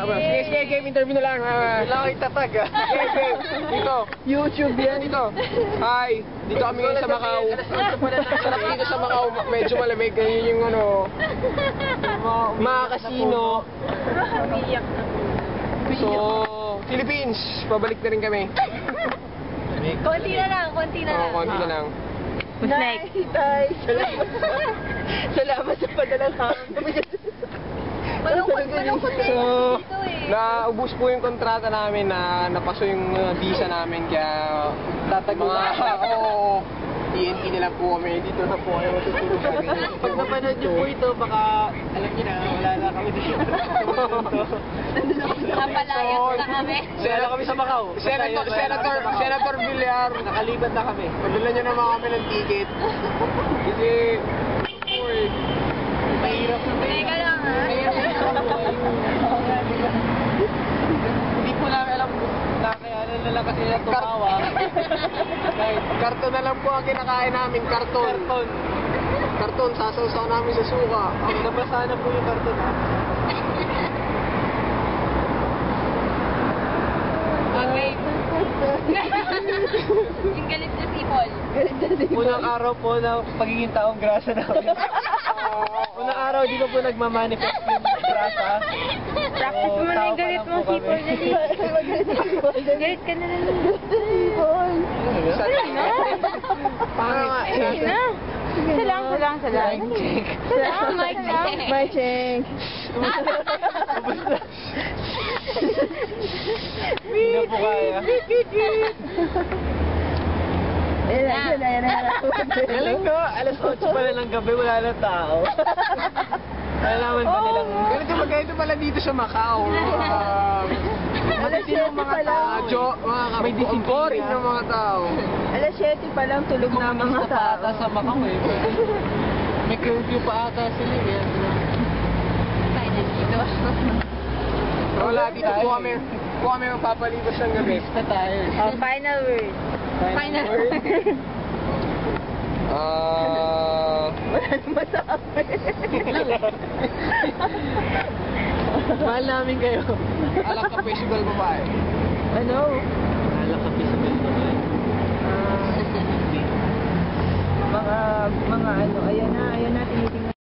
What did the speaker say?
Sige, game interview na lang. Kailangan itatag ah. Game. Dito. YouTube yan. Dito. Hi. Dito kami ngayon sa Macau. Sarap dito sa Macau. Medyo malamig. Ganyan yung ano. Mga kasino. So, Philippines. Pabalik na rin kami. Konti na lang. Konti na lang. Who's next? Salamat sa padala namin. Malungkot kasi So, dito eh. naubos po yung kontrata namin na napaso yung visa namin kaya oo, TNT na lang po kami. Dito na po kayo matutulog kami. Pag napanood niyo po ito, baka alam niyo na, wala na kami dito. Napalayas na kami. Wala kami sa Macau. Senator Villar. Nakalibat na kami. Padala nyo naman kami ng ticket. Kasi, Mahirap na Teka lang ha. Hindi po namin alam kung kaya na lang kasi nila tumawa. Karton na lang po ang kinakain namin. Karton. Karton, sasaw-saw namin sa suka. Nabasa na po yung karton ha. Okay. Yung galit na sipol. Unang araw po na pagiging taong grasa namin. Unang araw, di ko po nagmamanifest yung grasa. Practice mo na yung galit mo sipol. Galit ka na lang. Sipol. Sige na. Isa lang. Mic lang. Bye, Cheng. Hindi na po kaya. Ayan na. Galing no, alas 8 pala ng gabi, wala na tao. Kailangan ba nilang... Ganito pala dito sa Macau. Alas 7 pa lang. May disimpore ng mga tao. Alas 7 pa lang tulog na mga tao. Ata sa Macau eh. May curfew pa ata sila eh. Tayo na dito. Wala, dito po kami magpapalitos ng gabi. Basta tayo. Oh, final word. Final word. Wala naman sa akin. Mahal namin kayo. Alak ka festival babae. Ano? Mahal ka festival babae. Mga ano, ayan na, tinitingnan